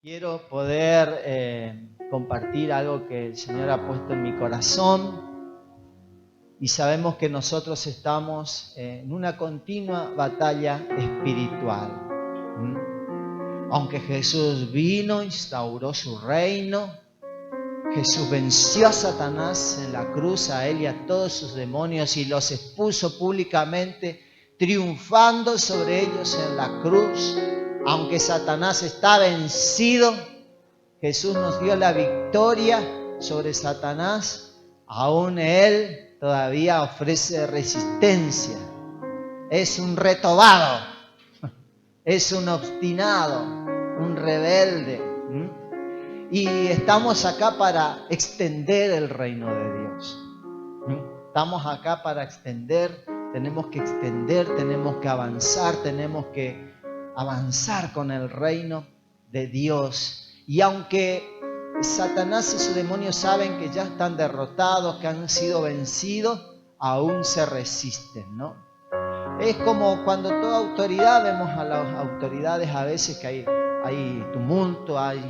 Quiero poder compartir algo que el Señor ha puesto en mi corazón y sabemos que nosotros estamos en una continua batalla espiritual. Aunque Jesús vino, instauró su reino, Jesús venció a Satanás en la cruz, a él y a todos sus demonios, y los expuso públicamente, triunfando sobre ellos en la cruz. Aunque Satanás está vencido, Jesús nos dio la victoria sobre Satanás. Aún él todavía ofrece resistencia. Es un retobado, es un obstinado, un rebelde. Y estamos acá para extender el reino de Dios. Estamos acá para extender, tenemos que avanzar, tenemos que avanzar con el reino de Dios. Y aunque Satanás y sus demonios saben que ya están derrotados, que han sido vencidos, aún se resisten, ¿no? Es como cuando toda autoridad, vemos a las autoridades a veces que hay tumulto, hay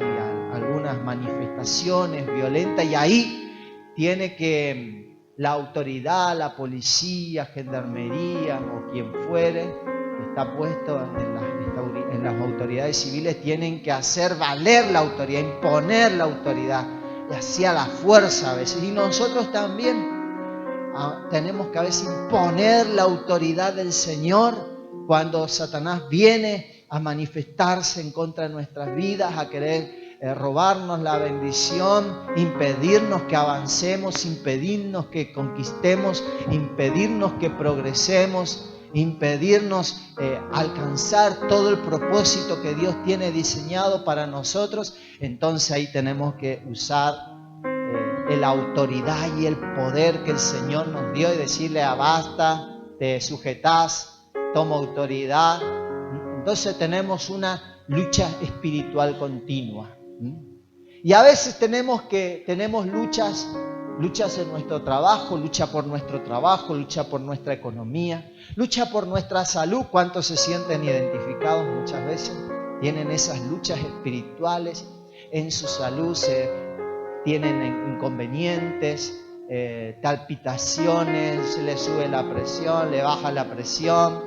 algunas manifestaciones violentas, y ahí tiene que la autoridad, la policía, gendarmería o quien fuere, que está puesto en las autoridades civiles, tienen que hacer valer la autoridad, imponer la autoridad, y así a la fuerza a veces. Y nosotros también tenemos que a veces imponer la autoridad del Señor cuando Satanás viene a manifestarse en contra de nuestras vidas, a querer robarnos la bendición, impedirnos que avancemos, impedirnos que conquistemos, impedirnos que progresemos, impedirnos alcanzar todo el propósito que Dios tiene diseñado para nosotros. Entonces ahí tenemos que usar la autoridad y el poder que el Señor nos dio y decirle: basta, te sujetás, toma autoridad. Entonces tenemos una lucha espiritual continua. Y a veces tenemos luchas en nuestro trabajo, lucha por nuestro trabajo, lucha por nuestra economía, lucha por nuestra salud. ¿Cuántos se sienten identificados muchas veces? Tienen esas luchas espirituales en su salud, tienen inconvenientes, palpitaciones, se le sube la presión, le baja la presión,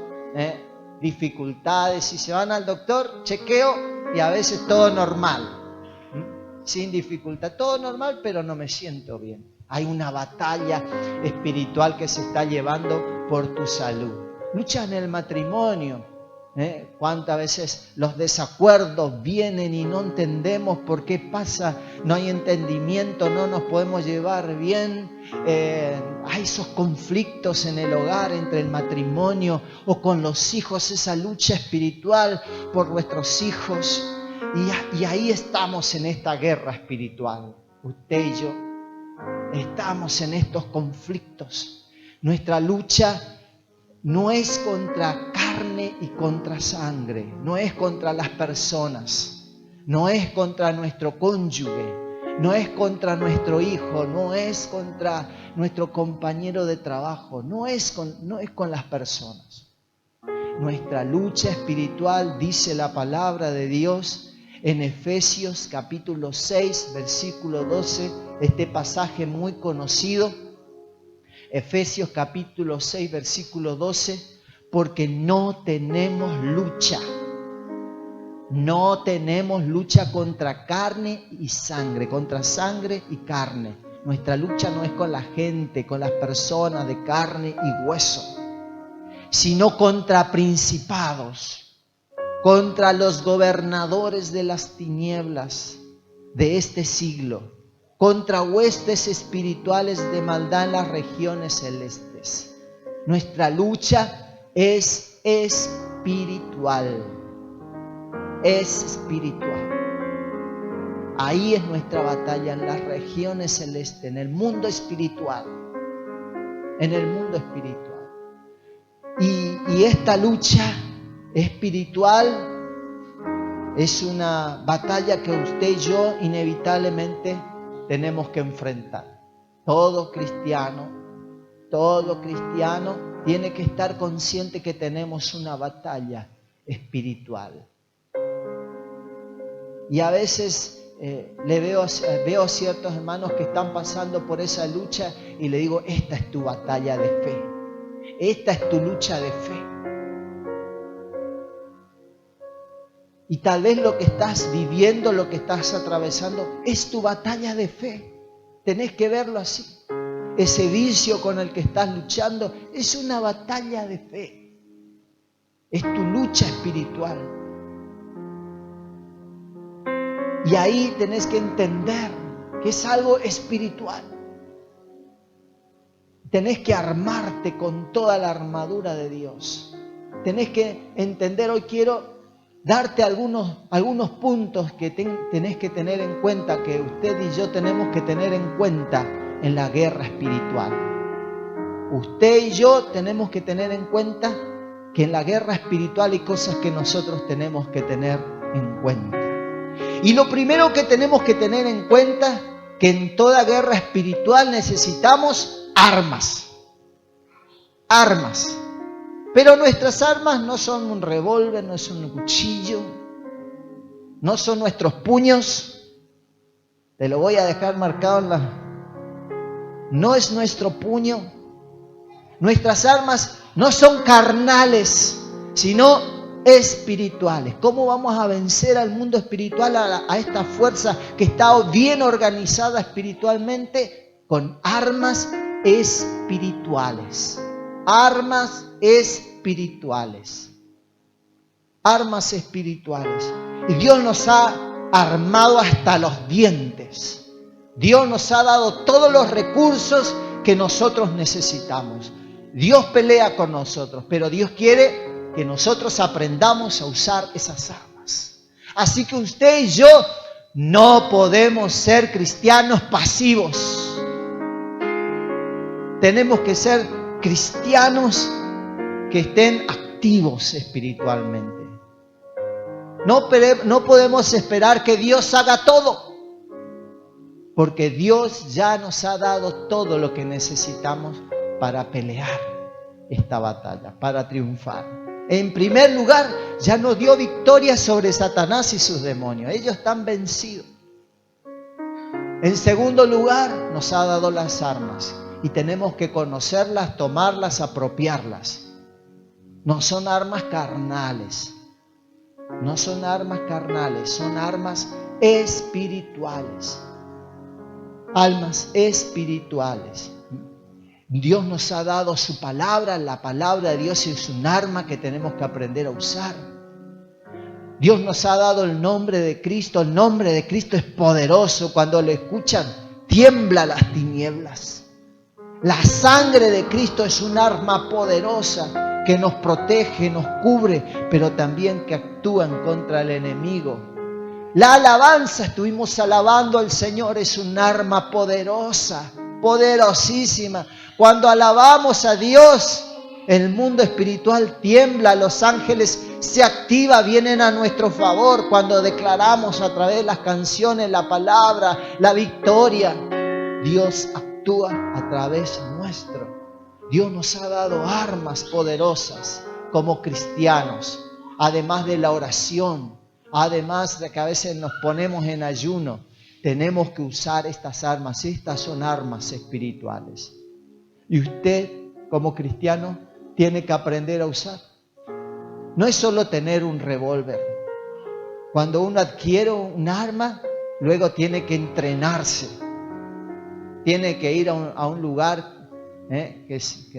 dificultades, y se van al doctor, chequeo, y a veces todo normal, sin dificultad, todo normal, pero no me siento bien. Hay una batalla espiritual que se está llevando por tu salud. Lucha en el matrimonio. Cuántas veces los desacuerdos vienen y no entendemos por qué pasa, no hay entendimiento, no nos podemos llevar bien, hay esos conflictos en el hogar, entre el matrimonio o con los hijos, esa lucha espiritual por nuestros hijos, y ahí estamos en esta guerra espiritual. Usted y yo estamos en estos conflictos. Nuestra lucha no es contra carne y contra sangre, no es contra las personas, no es contra nuestro cónyuge, no es contra nuestro hijo, no es contra nuestro compañero de trabajo, no es con las personas. Nuestra lucha espiritual, dice la palabra de Dios en Efesios capítulo 6, versículo 12, este pasaje muy conocido. Efesios capítulo 6, versículo 12, porque no tenemos lucha contra carne y sangre, contra sangre y carne. Nuestra lucha no es con la gente, con las personas de carne y hueso, sino contra principados, contra los gobernadores de las tinieblas de este siglo, contra huestes espirituales de maldad en las regiones celestes. Nuestra lucha es espiritual. Es espiritual. Ahí es nuestra batalla, en las regiones celestes, en el mundo espiritual. En el mundo espiritual. Y esta lucha espiritual es una batalla que usted y yo inevitablemente tenemos que enfrentar. Todo cristiano tiene que estar consciente que tenemos una batalla espiritual. Y a veces veo ciertos hermanos que están pasando por esa lucha y le digo, esta es tu batalla de fe. Esta es tu lucha de fe. Y tal vez lo que estás viviendo, lo que estás atravesando, es tu batalla de fe. Tenés que verlo así. Ese vicio con el que estás luchando es una batalla de fe. Es tu lucha espiritual. Y ahí tenés que entender que es algo espiritual. Tenés que armarte con toda la armadura de Dios. Tenés que entender, hoy quiero darte algunos puntos que tenés que tener en cuenta, que usted y yo tenemos que tener en cuenta en la guerra espiritual. Usted y yo tenemos que tener en cuenta que en la guerra espiritual hay cosas que nosotros tenemos que tener en cuenta. Y lo primero que tenemos que tener en cuenta, que en toda guerra espiritual necesitamos armas. Armas. Pero nuestras armas no son un revólver, no es un cuchillo, no son nuestros puños. Te lo voy a dejar marcado No es nuestro puño. Nuestras armas no son carnales, sino espirituales. ¿Cómo vamos a vencer al mundo espiritual, a esta fuerza que está bien organizada espiritualmente? Con armas espirituales. Armas espirituales. Armas espirituales. Y Dios nos ha armado hasta los dientes. Dios nos ha dado todos los recursos que nosotros necesitamos. Dios pelea con nosotros, pero Dios quiere que nosotros aprendamos a usar esas armas. Así que usted y yo no podemos ser cristianos pasivos. Tenemos que ser cristianos que estén activos espiritualmente. No podemos esperar que Dios haga todo, porque Dios ya nos ha dado todo lo que necesitamos para pelear esta batalla, para triunfar. En primer lugar, ya nos dio victoria sobre Satanás y sus demonios. Ellos están vencidos. En segundo lugar, nos ha dado las armas. Y tenemos que conocerlas, tomarlas, apropiarlas. No son armas carnales. No son armas carnales, son armas espirituales. Almas espirituales. Dios nos ha dado su palabra. La palabra de Dios es un arma que tenemos que aprender a usar. Dios nos ha dado el nombre de Cristo. El nombre de Cristo es poderoso. Cuando lo escuchan, tiembla las tinieblas. La sangre de Cristo es un arma poderosa que nos protege, nos cubre, pero también que actúa en contra del enemigo. La alabanza, estuvimos alabando al Señor, es un arma poderosa, poderosísima. Cuando alabamos a Dios, el mundo espiritual tiembla, los ángeles se activan, vienen a nuestro favor. Cuando declaramos a través de las canciones, la palabra, la victoria, Dios actúa a través nuestro. Dios nos ha dado armas poderosas como cristianos, además de la oración, además de que a veces nos ponemos en ayuno. Tenemos que usar estas armas. Estas son armas espirituales. Y usted, como cristiano, tiene que aprender a usar. No es solo tener un revólver. Cuando uno adquiere un arma, luego tiene que entrenarse. Tiene que ir a un lugar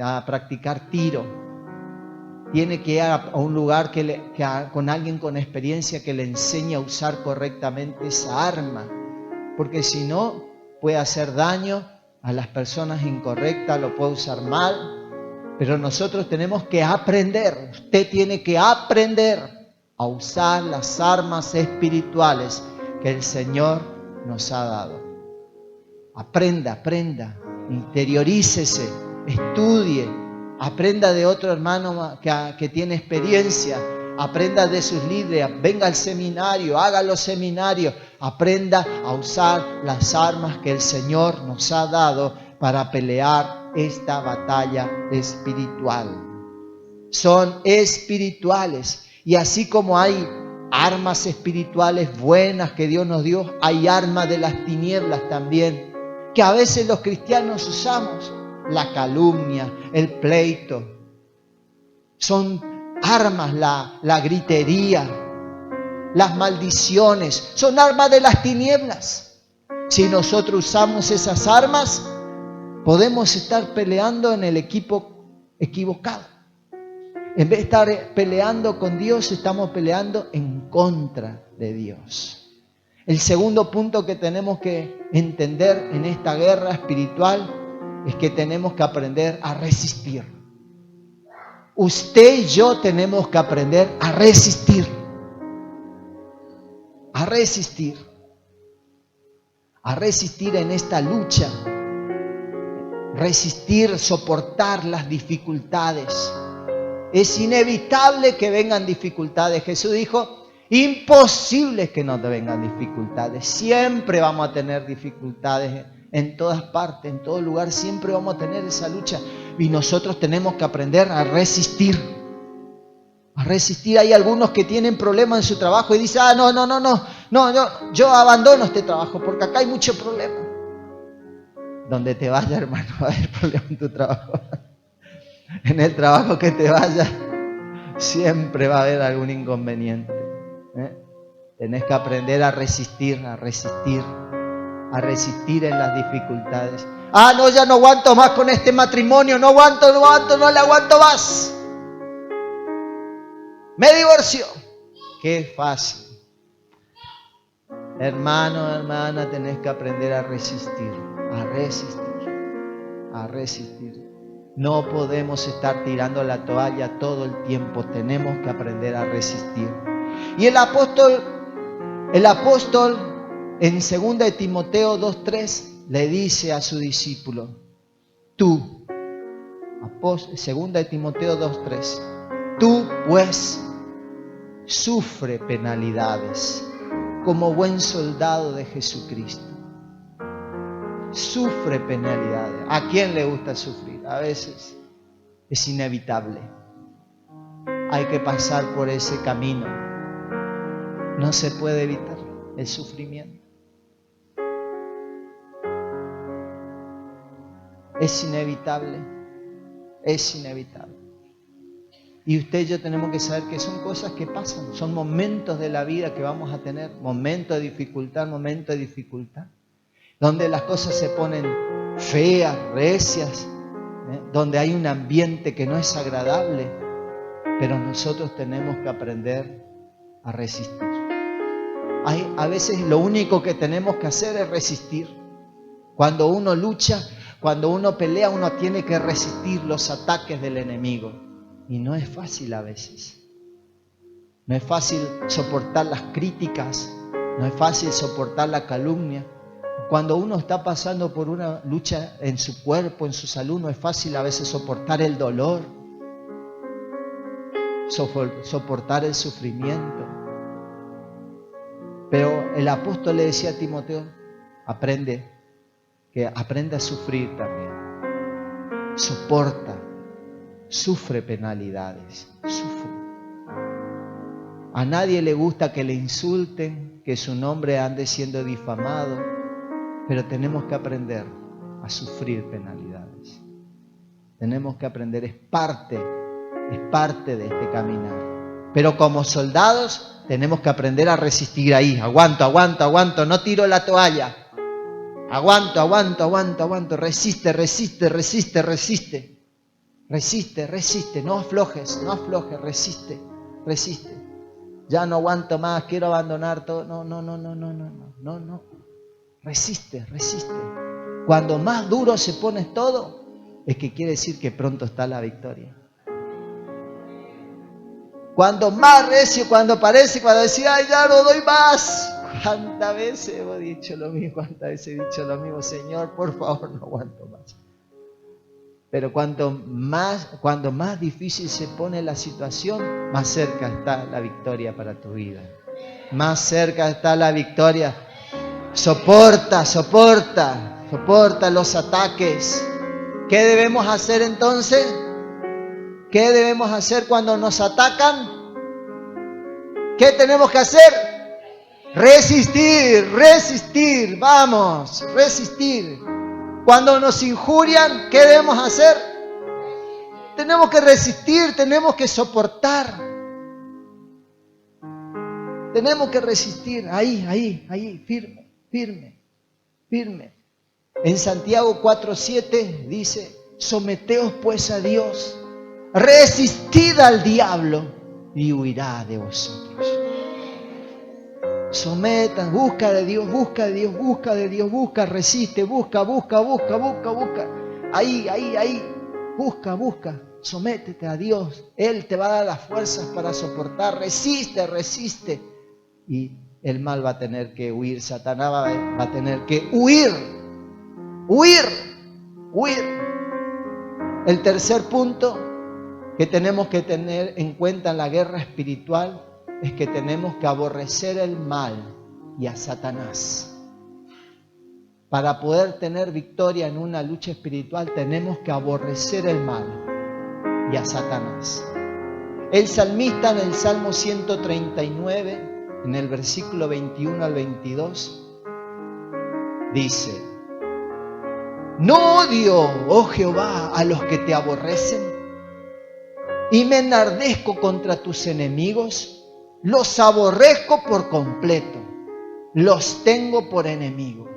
a practicar tiro. Tiene que ir a un lugar con alguien con experiencia que le enseñe a usar correctamente esa arma. Porque si no, puede hacer daño a las personas incorrectas, lo puede usar mal. Pero nosotros tenemos que aprender. Usted tiene que aprender a usar las armas espirituales que el Señor nos ha dado. Aprenda, interiorícese, estudie, aprenda de otro hermano que tiene experiencia, aprenda de sus líderes, venga al seminario, haga los seminarios, aprenda a usar las armas que el Señor nos ha dado para pelear esta batalla espiritual. Son espirituales, y así como hay armas espirituales buenas que Dios nos dio. Hay armas de las tinieblas también, que a veces los cristianos usamos. La calumnia, el pleito. Son armas, la gritería, las maldiciones. Son armas de las tinieblas. Si nosotros usamos esas armas, podemos estar peleando en el equipo equivocado. En vez de estar peleando con Dios, estamos peleando en contra de Dios. El segundo punto que tenemos que entender en esta guerra espiritual es que tenemos que aprender a resistir. Usted y yo tenemos que aprender a resistir. A resistir. A resistir en esta lucha. Resistir, soportar las dificultades. Es inevitable que vengan dificultades. Jesús dijo, imposible que no te vengan dificultades. Siempre vamos a tener dificultades en todas partes, en todo lugar. Siempre vamos a tener esa lucha. Y nosotros tenemos que aprender a resistir. A resistir. Hay algunos que tienen problemas en su trabajo y dicen, yo abandono este trabajo porque acá hay mucho problema. Donde te vayas, hermano, va a haber problema en tu trabajo. En el trabajo que te vayas, siempre va a haber algún inconveniente. Tenés que aprender a resistir, a resistir en las dificultades. No, ya no aguanto más con este matrimonio, no le aguanto más. Me divorcio. Qué fácil. Hermano, hermana, tenés que aprender a resistir, a resistir, a resistir. No podemos estar tirando la toalla todo el tiempo, tenemos que aprender a resistir. Y el apóstol en 2 de Timoteo 2:3 le dice a su discípulo, tú, 2 de Timoteo 2:3, tú pues sufre penalidades como buen soldado de Jesucristo. Sufre penalidades. ¿A quién le gusta sufrir? A veces es inevitable. Hay que pasar por ese camino. No se puede evitar el sufrimiento. Es inevitable. Es inevitable. Y usted y yo tenemos que saber que son cosas que pasan. Son momentos de la vida que vamos a tener. Momentos de dificultad, donde las cosas se ponen feas, recias, donde hay un ambiente que no es agradable, pero nosotros tenemos que aprender a resistir. A veces lo único que tenemos que hacer es resistir. Cuando uno lucha, cuando uno pelea, uno tiene que resistir los ataques del enemigo. Y no es fácil a veces. No es fácil soportar las críticas, no es fácil soportar la calumnia. Cuando uno está pasando por una lucha en su cuerpo, en su salud, no es fácil a veces soportar el dolor, soportar el sufrimiento. Pero el apóstol le decía a Timoteo, aprende a sufrir también. Soporta, sufre penalidades, sufre. A nadie le gusta que le insulten, que su nombre ande siendo difamado, pero tenemos que aprender a sufrir penalidades. Tenemos que aprender, es parte de este caminar. Pero como soldados tenemos que aprender a resistir ahí. Aguanto, no tiro la toalla. Aguanto, resiste, no aflojes, resiste. Ya no aguanto más, quiero abandonar todo. No. Resiste. Cuando más duro se pone todo, es que quiere decir que pronto está la victoria. Cuando más recio, cuando decía, ay, ya no doy más. ¿Cuántas veces he dicho lo mismo? Señor, por favor, no aguanto más. Pero cuando más difícil se pone la situación, más cerca está la victoria para tu vida. Más cerca está la victoria. Soporta los ataques. ¿Qué debemos hacer entonces? ¿Qué debemos hacer cuando nos atacan? ¿Qué tenemos que hacer? Resistir, resistir, vamos, resistir. Cuando nos injurian, ¿qué debemos hacer? Tenemos que resistir, tenemos que soportar. Tenemos que resistir, ahí, firme, firme, firme. En Santiago 4:7 dice, someteos pues a Dios, resistid al diablo y huirá de vosotros. Sometan, busca de Dios, busca de Dios, busca de Dios, busca, resiste, busca. Ahí, busca, sométete a Dios. Él te va a dar las fuerzas para soportar, resiste. Y el mal va a tener que huir, Satanás va a tener que huir. El tercer punto que tenemos que tener en cuenta en la guerra espiritual es que tenemos que aborrecer el mal y a Satanás. Para poder tener victoria en una lucha espiritual tenemos que aborrecer el mal y a Satanás. El salmista en el Salmo 139, en el versículo 21 al 22, dice: no odio, oh Jehová, a los que te aborrecen, y me enardezco contra tus enemigos. Los aborrezco por completo, los tengo por enemigo.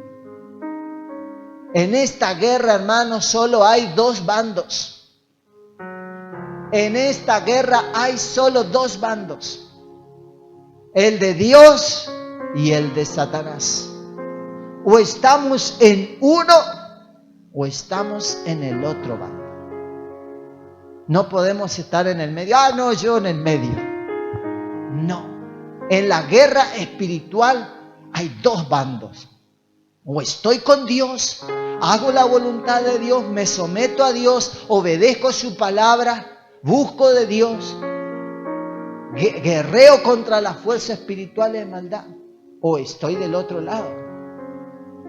En esta guerra, hermanos, solo hay dos bandos. En esta guerra hay solo dos bandos: el de Dios y el de Satanás. O estamos en uno o estamos en el otro bando. No podemos estar en el medio. No, yo en el medio. No. En la guerra espiritual hay dos bandos. O estoy con Dios, hago la voluntad de Dios, me someto a Dios, obedezco su palabra, busco de Dios, guerreo contra las fuerzas espirituales de maldad. O estoy del otro lado.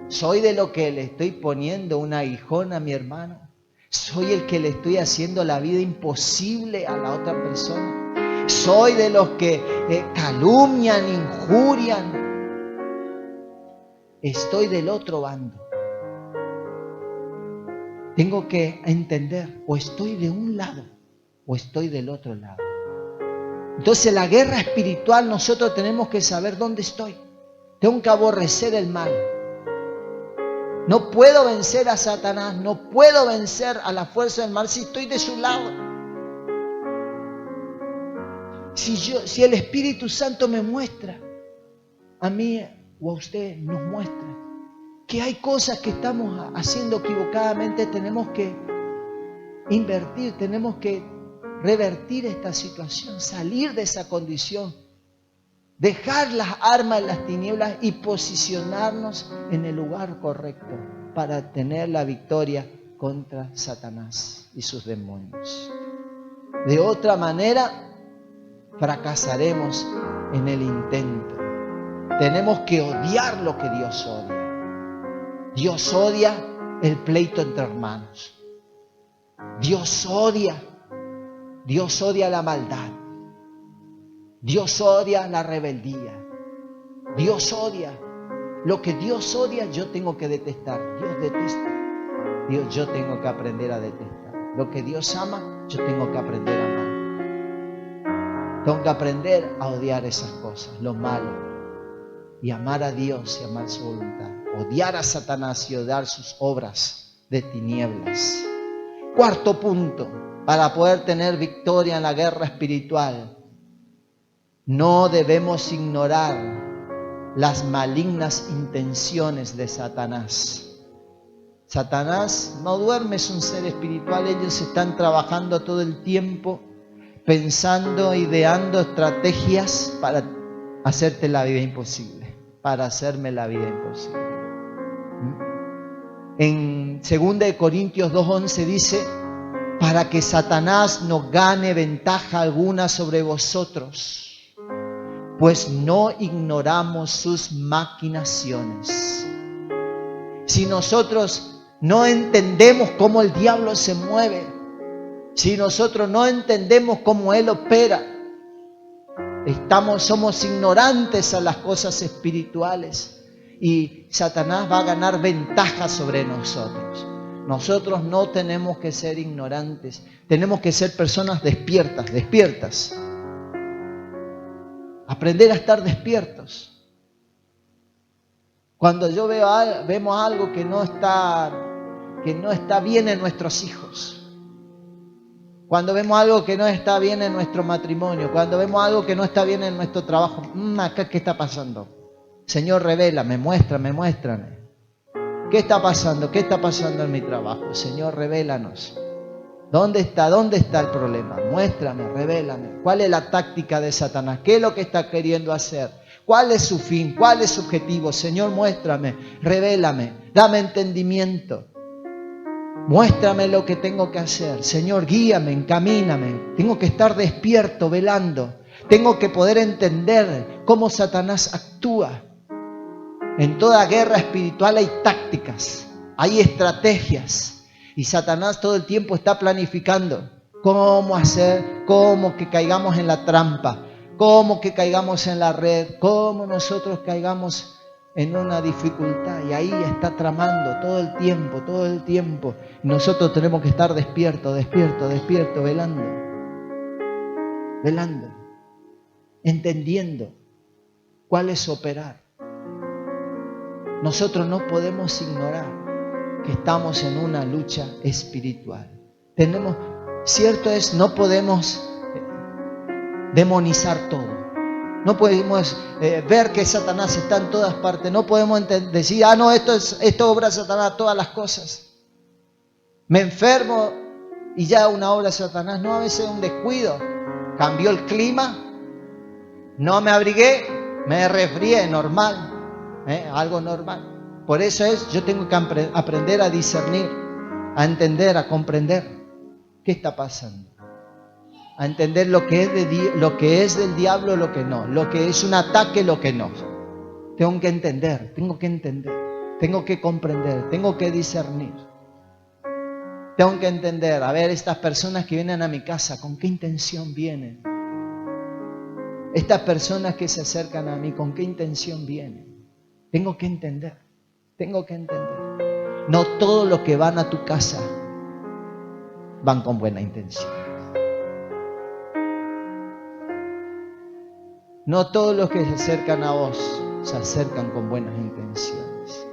Soy de lo que le estoy poniendo un aguijón a mi hermano. Soy el que le estoy haciendo la vida imposible a la otra persona. Soy de los que calumnian, injurian. Estoy del otro bando. Tengo que entender, o estoy de un lado o estoy del otro lado. Entonces, la guerra espiritual nosotros tenemos que saber dónde estoy. Tengo que aborrecer el mal. No puedo vencer a Satanás, no puedo vencer a la fuerza del mal si estoy de su lado. Si el Espíritu Santo me muestra, a mí o a usted nos muestra que hay cosas que estamos haciendo equivocadamente, tenemos que invertir, tenemos que revertir esta situación, salir de esa condición, dejar las armas de las tinieblas y posicionarnos en el lugar correcto para tener la victoria contra Satanás y sus demonios. De otra manera, fracasaremos en el intento. Tenemos que odiar lo que Dios odia. Dios odia el pleito entre hermanos. Dios odia la maldad. Dios odia la rebeldía. Dios odia. Lo que Dios odia, yo tengo que detestar. Dios detesta. Yo tengo que aprender a detestar. Lo que Dios ama, yo tengo que aprender a amar. Tengo que aprender a odiar esas cosas, lo malo, y amar a Dios y amar su voluntad. Odiar a Satanás y odiar sus obras de tinieblas. Cuarto punto, para poder tener victoria en la guerra espiritual, no debemos ignorar las malignas intenciones de Satanás. Satanás no duerme, es un ser espiritual. Ellos están trabajando todo el tiempo, pensando, ideando estrategias para hacerte la vida imposible, para hacerme la vida imposible. En 2 Corintios 2:11 dice: para que Satanás no gane ventaja alguna sobre vosotros, pues no ignoramos sus maquinaciones. Si nosotros no entendemos cómo el diablo se mueve, si nosotros no entendemos cómo él opera, Somos ignorantes a las cosas espirituales y Satanás va a ganar ventaja sobre nosotros. Nosotros no tenemos que ser ignorantes, tenemos que ser personas despiertas. Aprender a estar despiertos. Cuando vemos algo que no está bien en nuestros hijos, cuando vemos algo que no está bien en nuestro matrimonio, cuando vemos algo que no está bien en nuestro trabajo, acá ¿qué está pasando? Señor, revélame, muéstrame. ¿Qué está pasando? ¿Qué está pasando en mi trabajo? Señor, revélanos. ¿Dónde está el problema? Muéstrame, revélame. ¿Cuál es la táctica de Satanás? ¿Qué es lo que está queriendo hacer? ¿Cuál es su fin? ¿Cuál es su objetivo? Señor, muéstrame, revélame, dame entendimiento. Muéstrame lo que tengo que hacer. Señor, guíame, encamíname. Tengo que estar despierto, velando. Tengo que poder entender cómo Satanás actúa. En toda guerra espiritual hay tácticas, hay estrategias. Y Satanás todo el tiempo está planificando cómo hacer, cómo que caigamos en la trampa, cómo que caigamos en la red, cómo nosotros caigamos en una dificultad. Y ahí está tramando todo el tiempo. Nosotros tenemos que estar despiertos, velando, entendiendo cuál es su operar. Nosotros no podemos ignorar que estamos en una lucha espiritual. No podemos demonizar todo. No podemos ver que Satanás está en todas partes. No podemos decir, no, esto obra Satanás, todas las cosas. Me enfermo y ya una obra de Satanás. No, a veces es un descuido. Cambió el clima, no me abrigué, me resfrié, normal. Algo normal. Por eso yo tengo que aprender a discernir, a entender, a comprender qué está pasando, a entender lo que es del diablo, lo que no, lo que es un ataque, lo que no. Tengo que entender, tengo que comprender, tengo que discernir. Tengo que entender, a ver, estas personas que vienen a mi casa, ¿con qué intención vienen? Estas personas que se acercan a mí, ¿con qué intención vienen? Tengo que entender. No todos los que van a tu casa van con buena intención. No todos los que se acercan a vos se acercan con buenas intenciones.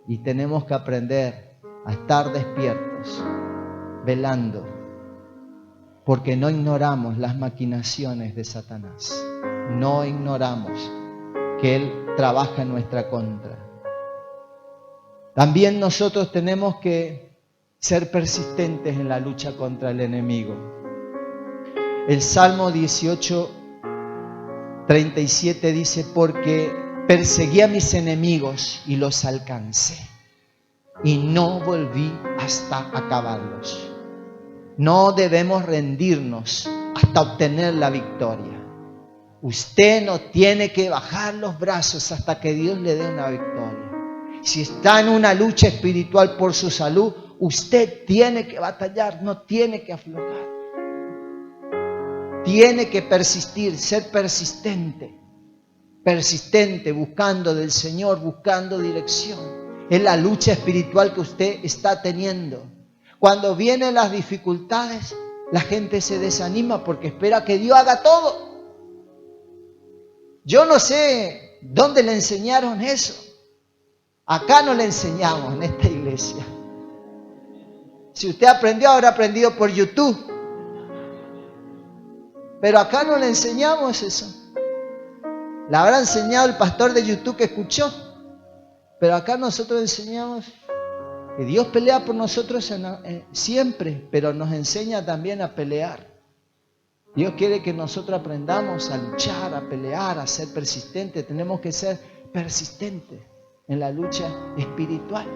Y tenemos que aprender a estar despiertos, velando, porque no ignoramos las maquinaciones de Satanás. No ignoramos que Él trabaja en nuestra contra. También nosotros tenemos que ser persistentes en la lucha contra el enemigo. El Salmo 18:37 dice, porque perseguí a mis enemigos y los alcancé, y no volví hasta acabarlos. No debemos rendirnos hasta obtener la victoria. Usted no tiene que bajar los brazos hasta que Dios le dé una victoria. Si está en una lucha espiritual por su salud, usted tiene que batallar, no tiene que aflojar. Tiene que persistir, ser persistente. Persistente, buscando del Señor, buscando dirección. Es la lucha espiritual que usted está teniendo. Cuando vienen las dificultades, la gente se desanima porque espera que Dios haga todo. Yo no sé dónde le enseñaron eso. Acá no le enseñamos en esta iglesia. Si usted aprendió, habrá aprendido por YouTube. Pero acá no le enseñamos eso. Le habrá enseñado el pastor de YouTube que escuchó. Pero acá nosotros enseñamos que Dios pelea por nosotros siempre, pero nos enseña también a pelear. Dios quiere que nosotros aprendamos a luchar, a pelear, a ser persistentes. Tenemos que ser persistentes en la lucha espiritual.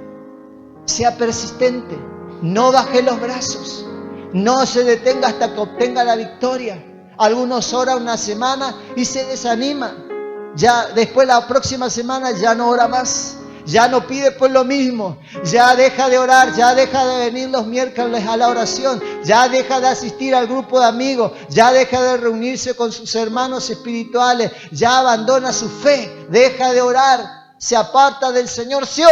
Sea persistente, no baje los brazos, no se detenga hasta que obtenga la victoria. Algunos oran una semana y se desaniman. Ya después la próxima semana ya no ora más. ya no pide por lo mismo, ya deja de orar, ya deja de venir los miércoles a la oración, ya deja de asistir al grupo de amigos, ya deja de reunirse con sus hermanos espirituales, ya abandona su fe, deja de orar, se aparta del Señor, se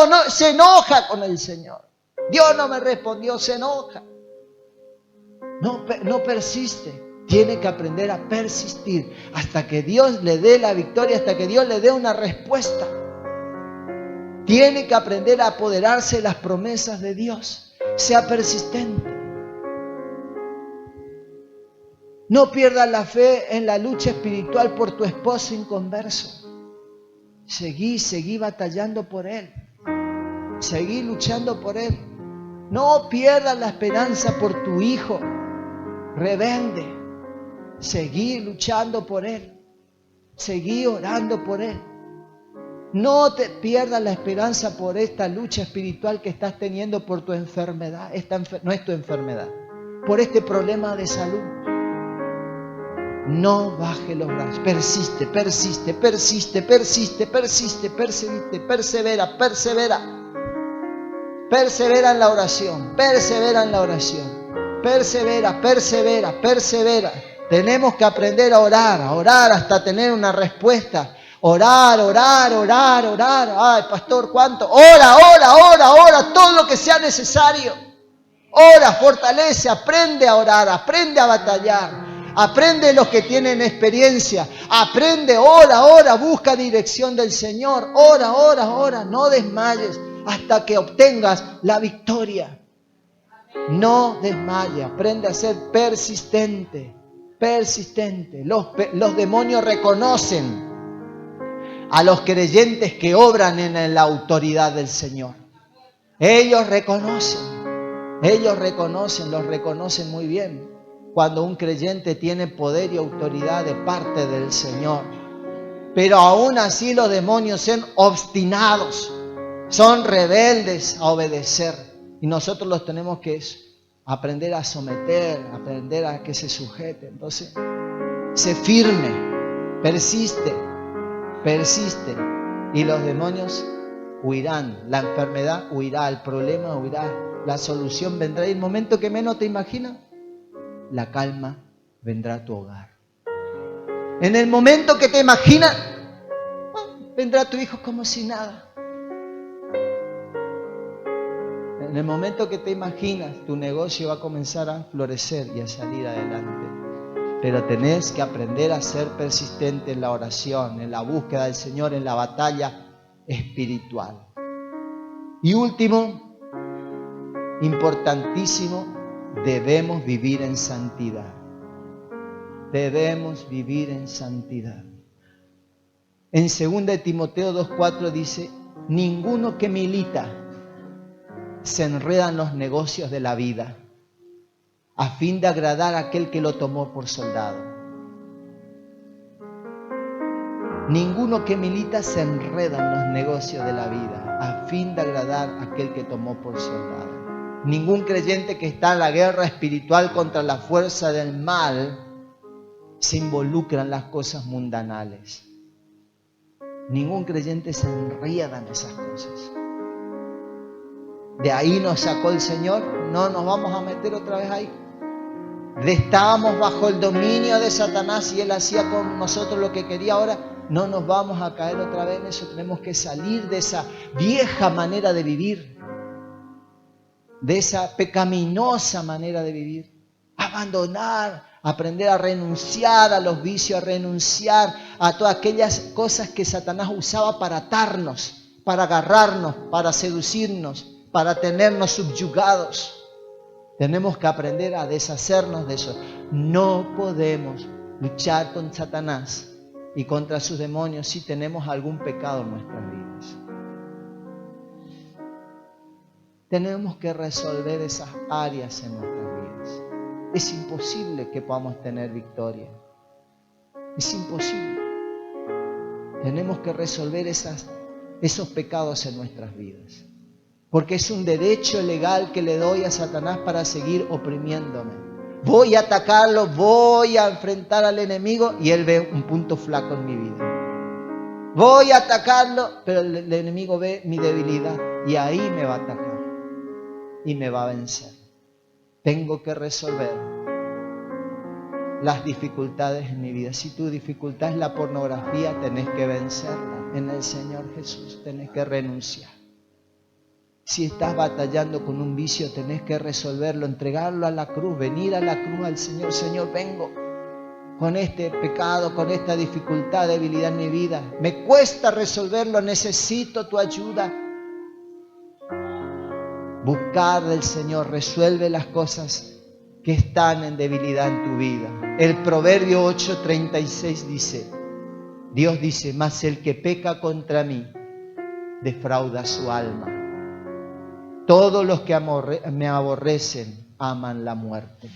enoja con el Señor. Dios no me respondió, se enoja. No persiste. Tiene que aprender a persistir hasta que Dios le dé la victoria, hasta que Dios le dé una respuesta. Tiene que aprender a apoderarse de las promesas de Dios. Sea persistente. No pierdas la fe en la lucha espiritual por tu esposo inconverso. Seguí batallando por él. Seguí luchando por él. No pierdas la esperanza por tu hijo rebelde. Seguí luchando por él. Seguí orando por él. No te pierdas la esperanza por esta lucha espiritual que estás teniendo por tu enfermedad. No es tu enfermedad. Por este problema de salud. No baje los brazos. Persiste. Persevera. Persevera en la oración. Persevera. Tenemos que aprender a orar hasta tener una respuesta. Orar. Ay, pastor, ¿cuánto? Ora, todo lo que sea necesario. Ora, fortalece, aprende a orar, aprende a batallar. Aprende los que tienen experiencia. Aprende, ora, busca dirección del Señor. Ora, no desmayes hasta que obtengas la victoria. No desmayes, aprende a ser persistente. Los demonios reconocen a los creyentes que obran en la autoridad del Señor. Ellos los reconocen muy bien cuando un creyente tiene poder y autoridad de parte del Señor. Pero aún así los demonios son obstinados, son rebeldes a obedecer. Y nosotros los tenemos que aprender a someter, aprender a que se sujete. Entonces, sé firme, persiste. Y los demonios huirán, la enfermedad huirá, el problema huirá, la solución vendrá. Y el momento que menos te imaginas, la calma vendrá a tu hogar. En el momento que te imaginas, vendrá tu hijo como si nada. En el momento que te imaginas, tu negocio va a comenzar a florecer y a salir adelante. Pero tenés que aprender a ser persistente en la oración, en la búsqueda del Señor, en la batalla espiritual. Y último, importantísimo, debemos vivir en santidad. Debemos vivir en santidad. En 2 Timoteo 2:4 dice, ninguno que milita se enreda en los negocios de la vida, a fin de agradar a aquel que lo tomó por soldado. Ninguno que milita se enreda en los negocios de la vida, a fin de agradar a aquel que tomó por soldado. Ningún creyente que está en la guerra espiritual contra la fuerza del mal se involucra en las cosas mundanales. Ningún creyente se enreda en esas cosas. De ahí nos sacó el Señor, no nos vamos a meter otra vez ahí. Estábamos bajo el dominio de Satanás y él hacía con nosotros lo que quería. Ahora no nos vamos a caer otra vez en eso. Tenemos que salir de esa vieja manera de vivir, de esa pecaminosa manera de vivir. Abandonar, aprender a renunciar a los vicios, a renunciar a todas aquellas cosas que Satanás usaba para atarnos, para agarrarnos, para seducirnos, para tenernos subyugados. Tenemos que aprender a deshacernos de eso. No podemos luchar con Satanás y contra sus demonios si tenemos algún pecado en nuestras vidas. Tenemos que resolver esas áreas en nuestras vidas. Es imposible que podamos tener victoria. Es imposible. Tenemos que resolver esos pecados en nuestras vidas. Porque es un derecho legal que le doy a Satanás para seguir oprimiéndome. Voy a atacarlo, voy a enfrentar al enemigo y él ve un punto flaco en mi vida. Voy a atacarlo, pero el enemigo ve mi debilidad y ahí me va a atacar y me va a vencer. Tengo que resolver las dificultades en mi vida. Si tu dificultad es la pornografía, tenés que vencerla en el Señor Jesús, tenés que renunciar. Si estás batallando con un vicio, tenés que resolverlo, entregarlo a la cruz, venir a la cruz al Señor. Señor, vengo con este pecado, con esta dificultad, debilidad en mi vida. Me cuesta resolverlo, necesito tu ayuda. Buscar del Señor, resuelve las cosas que están en debilidad en tu vida. El Proverbio 8:36 dice, Dios dice, mas el que peca contra mí, defrauda su alma. Todos los que me aborrecen aman la muerte.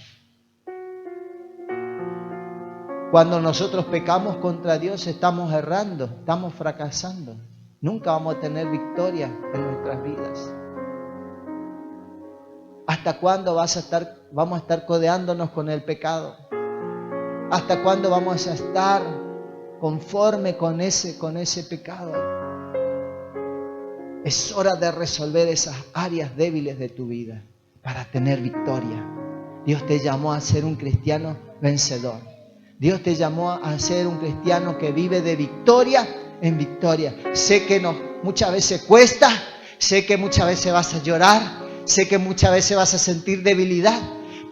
Cuando nosotros pecamos contra Dios, estamos errando, estamos fracasando. Nunca vamos a tener victoria en nuestras vidas. ¿Hasta cuándo vamos a estar codeándonos con el pecado? ¿Hasta cuándo vamos a estar conforme con ese pecado? Es hora de resolver esas áreas débiles de tu vida para tener victoria. Dios te llamó a ser un cristiano vencedor. Dios te llamó a ser un cristiano que vive de victoria en victoria. Sé que muchas veces cuesta, sé que muchas veces vas a llorar, sé que muchas veces vas a sentir debilidad,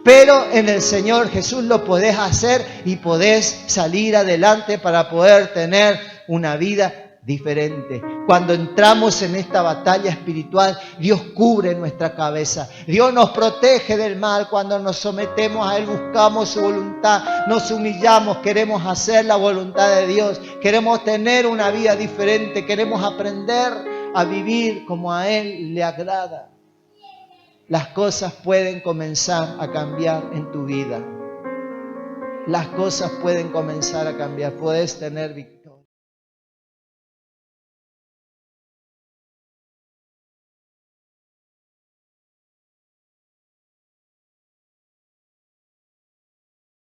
pero en el Señor Jesús lo podés hacer y podés salir adelante para poder tener una vida diferente. Cuando entramos en esta batalla espiritual, Dios cubre nuestra cabeza. Dios nos protege del mal. Cuando nos sometemos a Él, buscamos su voluntad, nos humillamos, queremos hacer la voluntad de Dios, queremos tener una vida diferente, queremos aprender a vivir como a Él le agrada. Las cosas pueden comenzar a cambiar en tu vida. Las cosas pueden comenzar a cambiar. Puedes tener victoria.